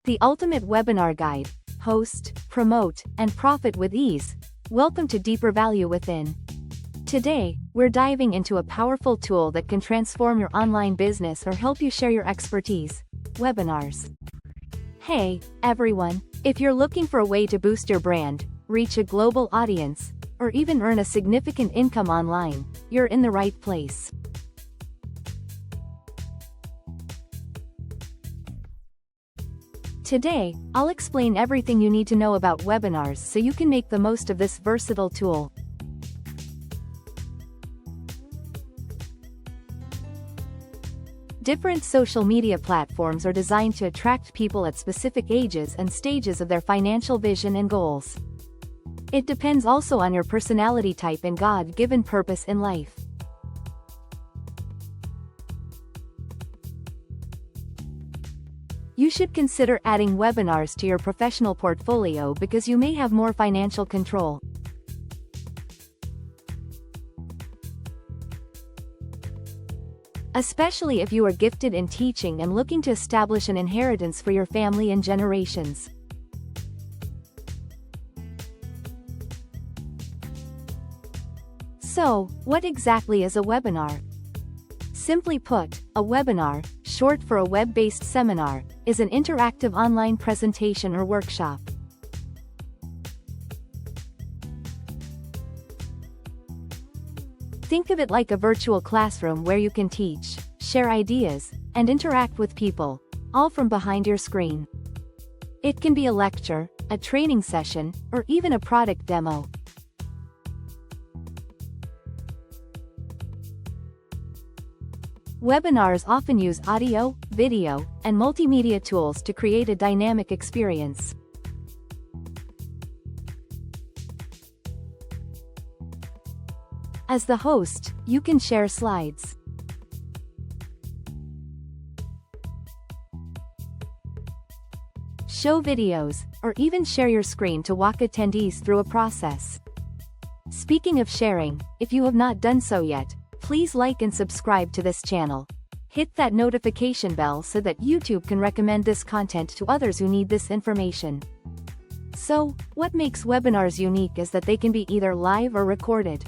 The ultimate webinar guide. Host, promote, and profit with ease. Welcome to Deeper Value Within. Today, we're diving into a powerful tool that can transform your online business or help you share your expertise: webinars. Hey, everyone, if you're looking for a way to boost your brand, reach a global audience, or even earn a significant income online, you're in the right place. Today, I'll explain everything you need to know about webinars so you can make the most of this versatile tool. Different social media platforms are designed to attract people at specific ages and stages of their financial vision and goals. It depends also on your personality type and God-given purpose in life. You should consider adding webinars to your professional portfolio because you may have more financial control. Especially if you are gifted in teaching and looking to establish an inheritance for your family and generations. So, what exactly is a webinar? Simply put, a webinar, short for a web-based seminar, is an interactive online presentation or workshop. Think of it like a virtual classroom where you can teach, share ideas, and interact with people, all from behind your screen. It can be a lecture, a training session, or even a product demo. Webinars often use audio, video, and multimedia tools to create a dynamic experience. As the host, you can share slides, show videos, or even share your screen to walk attendees through a process. Speaking of sharing, if you have not done so yet, please like and subscribe to this channel. Hit that notification bell so that YouTube can recommend this content to others who need this information. So, what makes webinars unique is that they can be either live or recorded.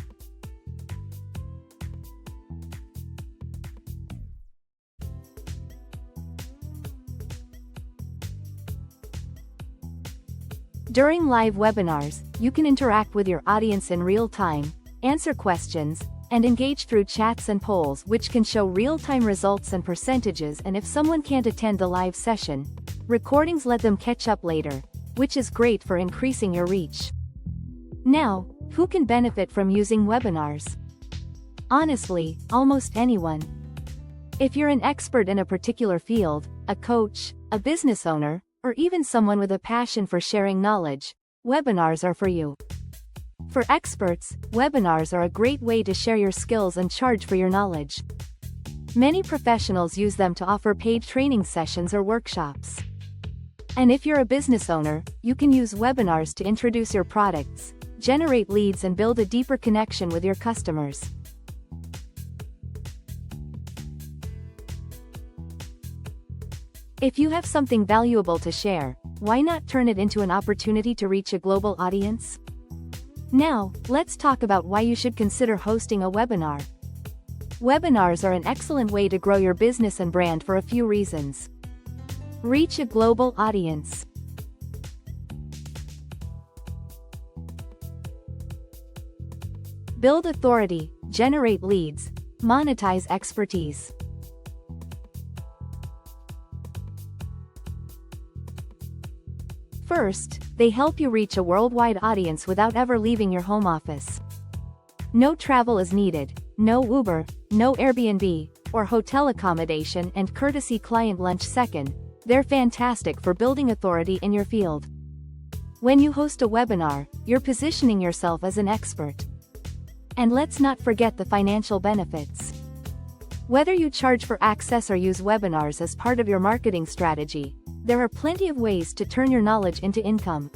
During live webinars, you can interact with your audience in real time, answer questions, and engage through chats and polls which can show real-time results and percentages, and if someone can't attend the live session, recordings let them catch up later, which is great for increasing your reach. Now, who can benefit from using webinars? Honestly, almost anyone. If you're an expert in a particular field, a coach, a business owner, or even someone with a passion for sharing knowledge, webinars are for you. For experts, webinars are a great way to share your skills and charge for your knowledge. Many professionals use them to offer paid training sessions or workshops. And if you're a business owner, you can use webinars to introduce your products, generate leads, and build a deeper connection with your customers. If you have something valuable to share, why not turn it into an opportunity to reach a global audience? Now, let's talk about why you should consider hosting a webinar. Webinars are an excellent way to grow your business and brand for a few reasons. Reach a global audience. Build authority, generate leads, monetize expertise. First, they help you reach a worldwide audience without ever leaving your home office. No travel is needed, no Uber, no Airbnb, or hotel accommodation, and courtesy client lunch. Second, they're fantastic for building authority in your field. When you host a webinar, you're positioning yourself as an expert. And let's not forget the financial benefits. Whether you charge for access or use webinars as part of your marketing strategy, there are plenty of ways to turn your knowledge into income.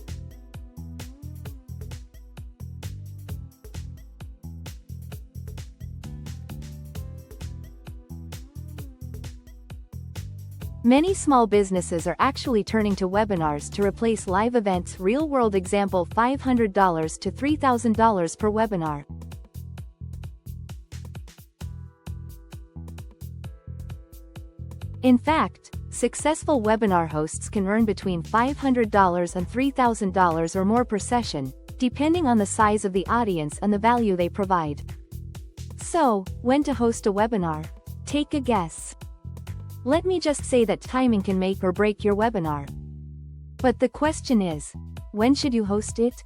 Many small businesses are actually turning to webinars to replace live events. Real-world example: $500 to $3,000 per webinar. In fact, successful webinar hosts can earn between $500 and $3,000 or more per session, depending on the size of the audience and the value they provide. So, when to host a webinar? Take a guess. Let me just say that timing can make or break your webinar. But the question is, when should you host it?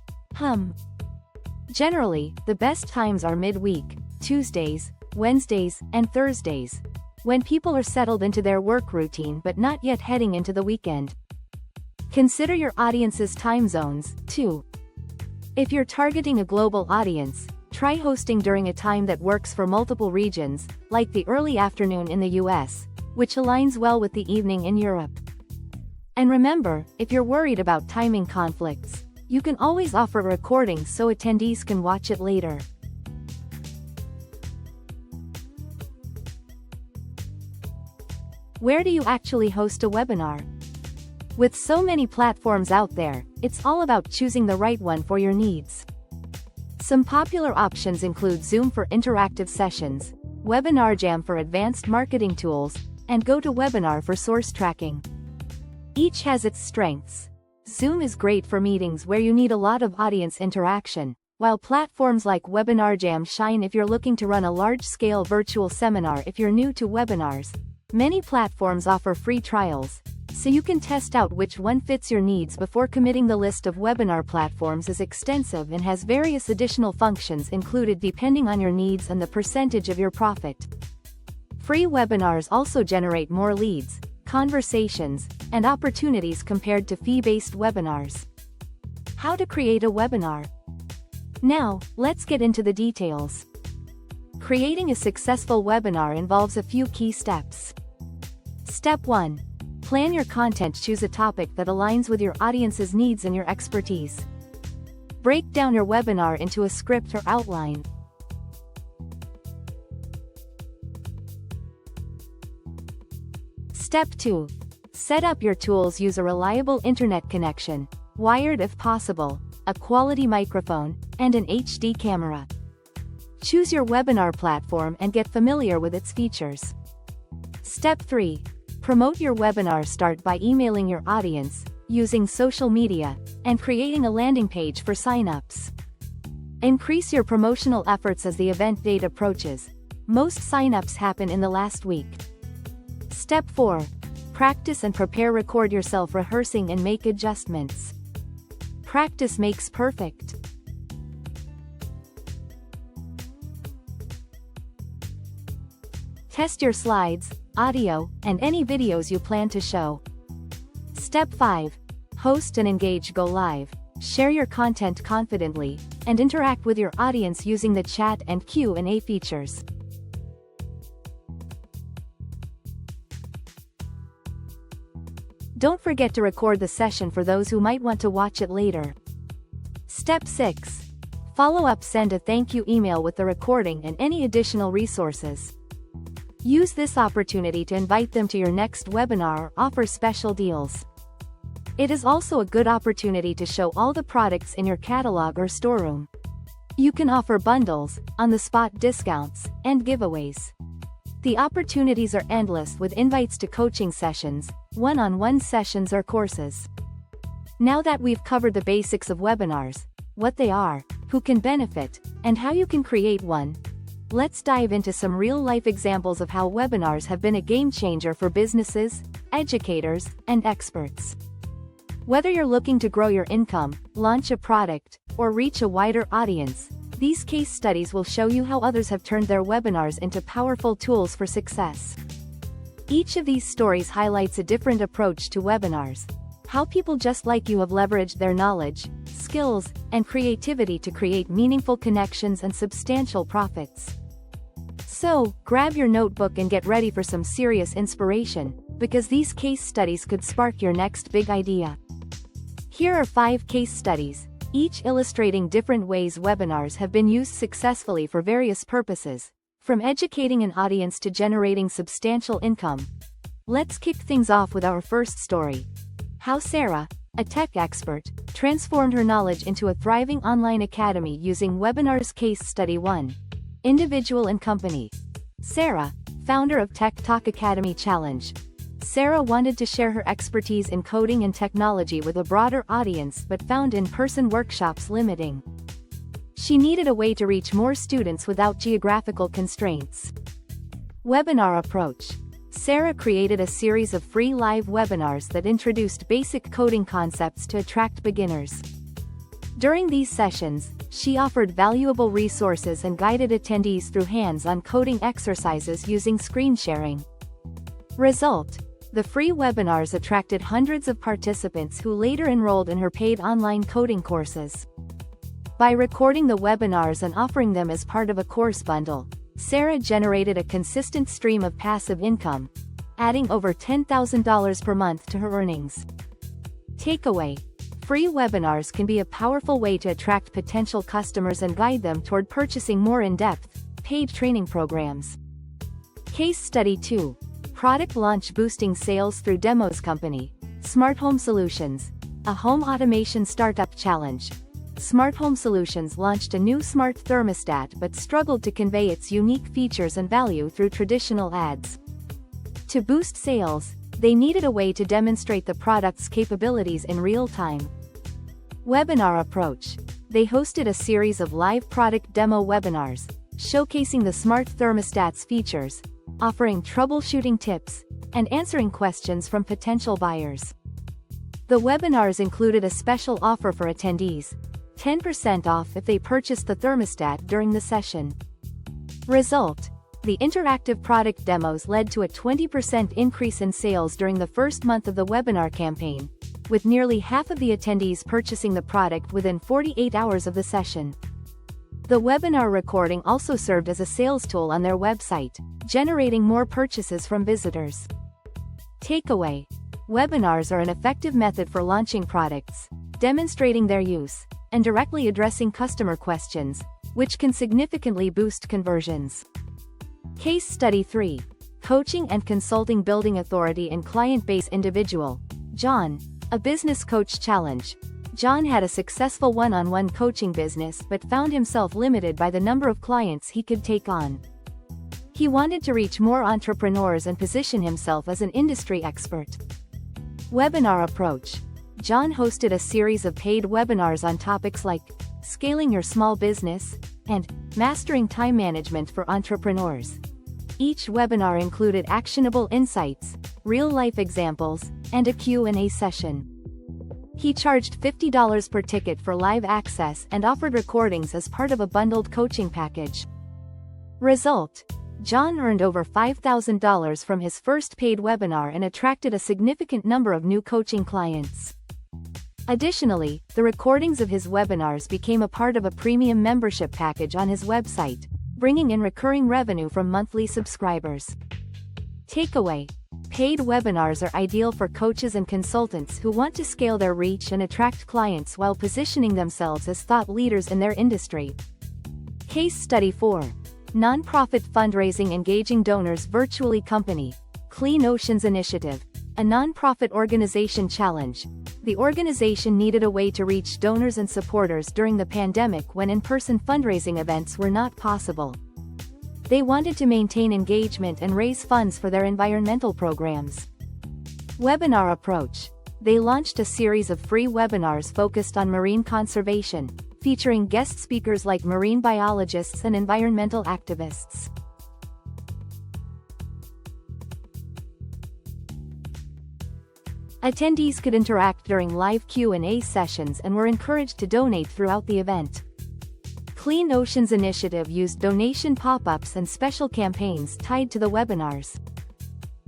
Generally, the best times are midweek, Tuesdays, Wednesdays, and Thursdays, when people are settled into their work routine but not yet heading into the weekend. Consider your audience's time zones, too. If you're targeting a global audience, try hosting during a time that works for multiple regions, like the early afternoon in the US, which aligns well with the evening in Europe. And remember, if you're worried about timing conflicts, you can always offer a recording so attendees can watch it later. Where do you actually host a webinar? With so many platforms out there, it's all about choosing the right one for your needs. Some popular options include Zoom for interactive sessions, Webinar Jam for advanced marketing tools, and GoToWebinar for source tracking. Each has its strengths. Zoom is great for meetings where you need a lot of audience interaction, while platforms like Webinar Jam shine if you're looking to run a large-scale virtual seminar. If you're new to webinars, many platforms offer free trials, so you can test out which one fits your needs before committing. The list of webinar platforms is extensive and has various additional functions included depending on your needs and the percentage of your profit. Free webinars also generate more leads, conversations, and opportunities compared to fee-based webinars. How to create a webinar? Now, let's get into the details. Creating a successful webinar involves a few key steps. Step 1. Plan your content. Choose a topic that aligns with your audience's needs and your expertise. Break down your webinar into a script or outline. Step 2. Set up your tools. Use a reliable internet connection, wired if possible, a quality microphone, and an HD camera. Choose your webinar platform and get familiar with its features. Step 3. Promote your webinar. Start by emailing your audience, using social media, and creating a landing page for sign-ups. Increase your promotional efforts as the event date approaches. Most sign-ups happen in the last week. Step 4. Practice and prepare. Record yourself rehearsing and make adjustments. Practice makes perfect. Test your slides, audio, and any videos you plan to show. Step 5. Host and engage. Go live, share your content confidently, and interact with your audience using the chat and Q&A features. Don't forget to record the session for those who might want to watch it later. Step 6. Follow up. Send a thank you email with the recording and any additional resources. Use this opportunity to invite them to your next webinar or offer special deals. It is also a good opportunity to show all the products in your catalog or storeroom. You can offer bundles, on-the-spot discounts, and giveaways. The opportunities are endless with invites to coaching sessions, one-on-one sessions or courses. Now that we've covered the basics of webinars, what they are, who can benefit, and how you can create one, let's dive into some real-life examples of how webinars have been a game-changer for businesses, educators, and experts. Whether you're looking to grow your income, launch a product, or reach a wider audience, these case studies will show you how others have turned their webinars into powerful tools for success. Each of these stories highlights a different approach to webinars, how people just like you have leveraged their knowledge, skills, and creativity to create meaningful connections and substantial profits. So, grab your notebook and get ready for some serious inspiration, because these case studies could spark your next big idea. Here are 5 case studies, each illustrating different ways webinars have been used successfully for various purposes, from educating an audience to generating substantial income. Let's kick things off with our first story. How Sarah, a tech expert, transformed her knowledge into a thriving online academy using webinars. Case Study 1. Individual and Company. Sarah, founder of Tech Talk Academy Challenge. Sarah wanted to share her expertise in coding and technology with a broader audience but found in-person workshops limiting. She needed a way to reach more students without geographical constraints. Webinar approach. Sarah created a series of free live webinars that introduced basic coding concepts to attract beginners. During these sessions, she offered valuable resources and guided attendees through hands-on coding exercises using screen sharing. Result: the free webinars attracted hundreds of participants who later enrolled in her paid online coding courses. By recording the webinars and offering them as part of a course bundle, Sarah generated a consistent stream of passive income, adding over $10,000 per month to her earnings. Takeaway: free webinars can be a powerful way to attract potential customers and guide them toward purchasing more in-depth, paid training programs. Case Study 2. Product Launch Boosting Sales Through Demos. Company, Smart Home Solutions, a home automation startup challenge. Smart Home Solutions launched a new smart thermostat but struggled to convey its unique features and value through traditional ads. To boost sales, they needed a way to demonstrate the product's capabilities in real time. Webinar approach. They hosted a series of live product demo webinars, showcasing the smart thermostat's features, offering troubleshooting tips, and answering questions from potential buyers. The webinars included a special offer for attendees: 10% off if they purchased the thermostat during the session. Result: the interactive product demos led to a 20% increase in sales during the first month of the webinar campaign, with nearly half of the attendees purchasing the product within 48 hours of the session. The webinar recording also served as a sales tool on their website, generating more purchases from visitors. Takeaway: webinars are an effective method for launching products, demonstrating their use, and directly addressing customer questions, which can significantly boost conversions. Case Study 3. Coaching and Consulting Building Authority and Client Base. Individual. John, a Business Coach Challenge. John had a successful one-on-one coaching business but found himself limited by the number of clients he could take on. He wanted to reach more entrepreneurs and position himself as an industry expert. Webinar approach. John hosted a series of paid webinars on topics like scaling your small business and mastering time management for entrepreneurs. Each webinar included actionable insights, real-life examples, and a Q&A session. He charged $50 per ticket for live access and offered recordings as part of a bundled coaching package. Result: John earned over $5,000 from his first paid webinar and attracted a significant number of new coaching clients. Additionally, the recordings of his webinars became a part of a premium membership package on his website, bringing in recurring revenue from monthly subscribers. Takeaway: paid webinars are ideal for coaches and consultants who want to scale their reach and attract clients while positioning themselves as thought leaders in their industry. Case Study 4. Nonprofit Fundraising Engaging Donors Virtually. Company, Clean Oceans Initiative, a nonprofit organization challenge. The organization needed a way to reach donors and supporters during the pandemic when in-person fundraising events were not possible. They wanted to maintain engagement and raise funds for their environmental programs. Webinar approach. They launched a series of free webinars focused on marine conservation, featuring guest speakers like marine biologists and environmental activists. Attendees could interact during live Q&A sessions and were encouraged to donate throughout the event. Clean Oceans Initiative used donation pop-ups and special campaigns tied to the webinars.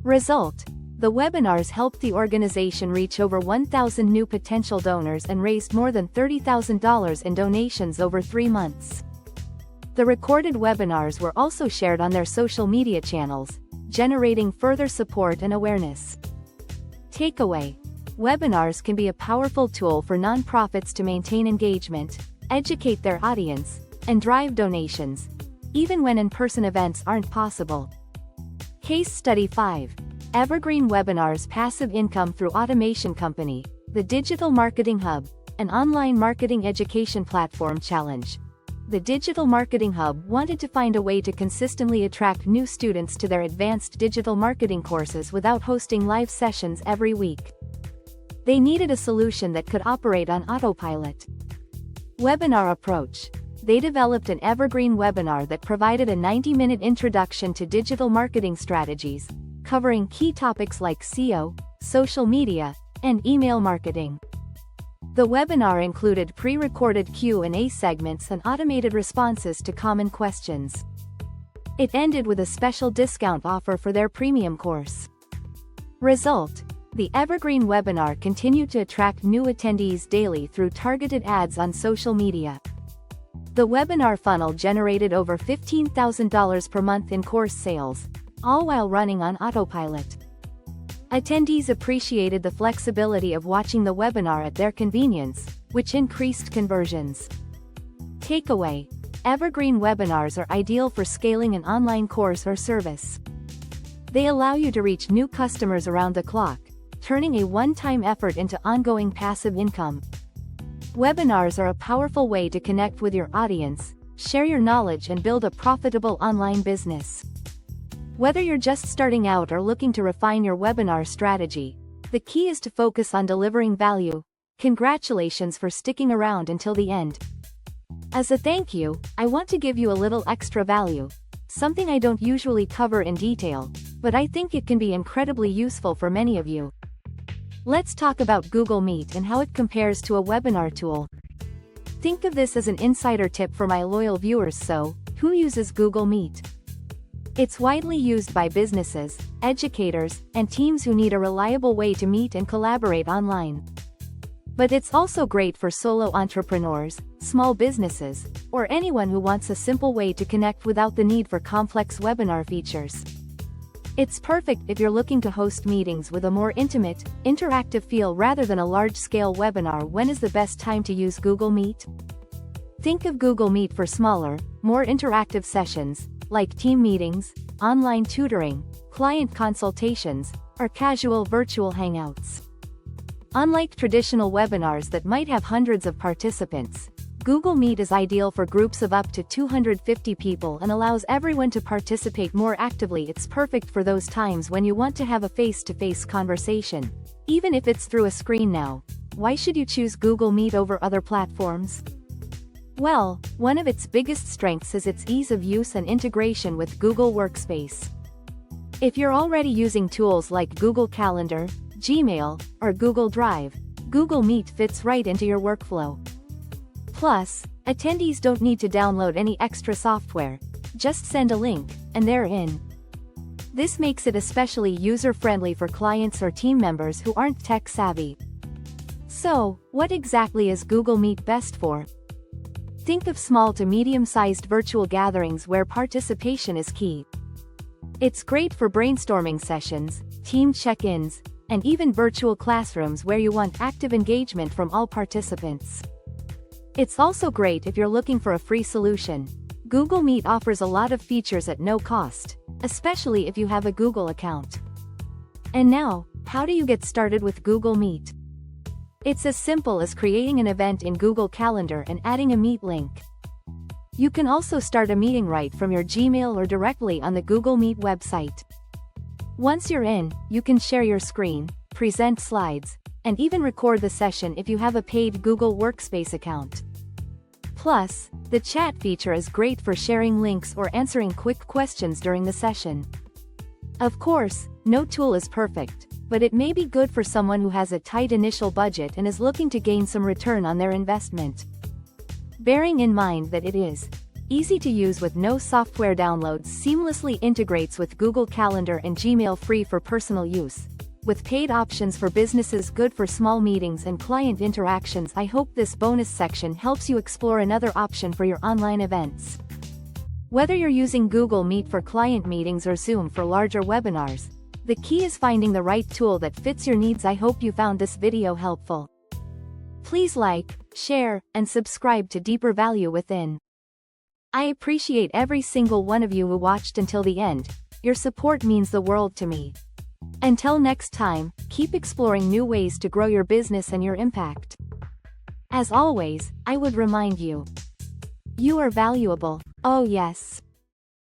Result: the webinars helped the organization reach over 1,000 new potential donors and raised more than $30,000 in donations over 3 months. The recorded webinars were also shared on their social media channels, generating further support and awareness. Takeaway: webinars can be a powerful tool for nonprofits to maintain engagement, educate their audience, and drive donations, even when in-person events aren't possible. Case Study 5. Evergreen Webinars Passive Income Through Automation Company, the Digital Marketing Hub, an online marketing education platform challenge. The Digital Marketing Hub wanted to find a way to consistently attract new students to their advanced digital marketing courses without hosting live sessions every week. They needed a solution that could operate on autopilot. Webinar approach. They developed an evergreen webinar that provided a 90-minute introduction to digital marketing strategies, covering key topics like SEO, social media, and email marketing. The webinar included pre-recorded Q&A segments and automated responses to common questions. It ended with a special discount offer for their premium course. Result: the Evergreen webinar continued to attract new attendees daily through targeted ads on social media. The webinar funnel generated over $15,000 per month in course sales, all while running on autopilot. Attendees appreciated the flexibility of watching the webinar at their convenience, which increased conversions. Takeaway: Evergreen webinars are ideal for scaling an online course or service. They allow you to reach new customers around the clock, turning a one-time effort into ongoing passive income. Webinars are a powerful way to connect with your audience, share your knowledge, and build a profitable online business. Whether you're just starting out or looking to refine your webinar strategy, the key is to focus on delivering value. Congratulations for sticking around until the end. As a thank you, I want to give you a little extra value, something I don't usually cover in detail, but I think it can be incredibly useful for many of you. Let's talk about Google Meet and how it compares to a webinar tool. Think of this as an insider tip for my loyal viewers. So, who uses Google Meet? It's widely used by businesses, educators, and teams who need a reliable way to meet and collaborate online. But it's also great for solo entrepreneurs, small businesses, or anyone who wants a simple way to connect without the need for complex webinar features. It's perfect if you're looking to host meetings with a more intimate, interactive feel rather than a large-scale webinar. When is the best time to use Google Meet? Think of Google Meet for smaller, more interactive sessions, like team meetings, online tutoring, client consultations, or casual virtual hangouts. Unlike traditional webinars that might have hundreds of participants, Google Meet is ideal for groups of up to 250 people and allows everyone to participate more actively. It's perfect for those times when you want to have a face-to-face conversation, even if it's through a screen. Now, why should you choose Google Meet over other platforms? Well, one of its biggest strengths is its ease of use and integration with Google Workspace. If you're already using tools like Google Calendar, Gmail, or Google Drive, Google Meet fits right into your workflow. Plus, attendees don't need to download any extra software. Just send a link, and they're in. This makes it especially user-friendly for clients or team members who aren't tech-savvy. So, what exactly is Google Meet best for? Think of small to medium-sized virtual gatherings where participation is key. It's great for brainstorming sessions, team check-ins, and even virtual classrooms where you want active engagement from all participants. It's also great if you're looking for a free solution. Google Meet offers a lot of features at no cost, especially if you have a Google account. And now, how do you get started with Google Meet? It's as simple as creating an event in Google Calendar and adding a Meet link. You can also start a meeting right from your Gmail or directly on the Google Meet website. Once you're in, you can share your screen, present slides, and even record the session if you have a paid Google Workspace account. Plus, the chat feature is great for sharing links or answering quick questions during the session. Of course, no tool is perfect, but it may be good for someone who has a tight initial budget and is looking to gain some return on their investment. Bearing in mind that it is easy to use with no software downloads, seamlessly integrates with Google Calendar and Gmail, free for personal use, with paid options for businesses, good for small meetings and client interactions. I hope this bonus section helps you explore another option for your online events. Whether you're using Google Meet for client meetings or Zoom for larger webinars, the key is finding the right tool that fits your needs. I hope you found this video helpful. Please like, share, and subscribe to Deeper Value Within. I appreciate every single one of you who watched until the end. Your support means the world to me. Until next time, keep exploring new ways to grow your business and your impact. As always, I would remind you, you are valuable. Oh yes.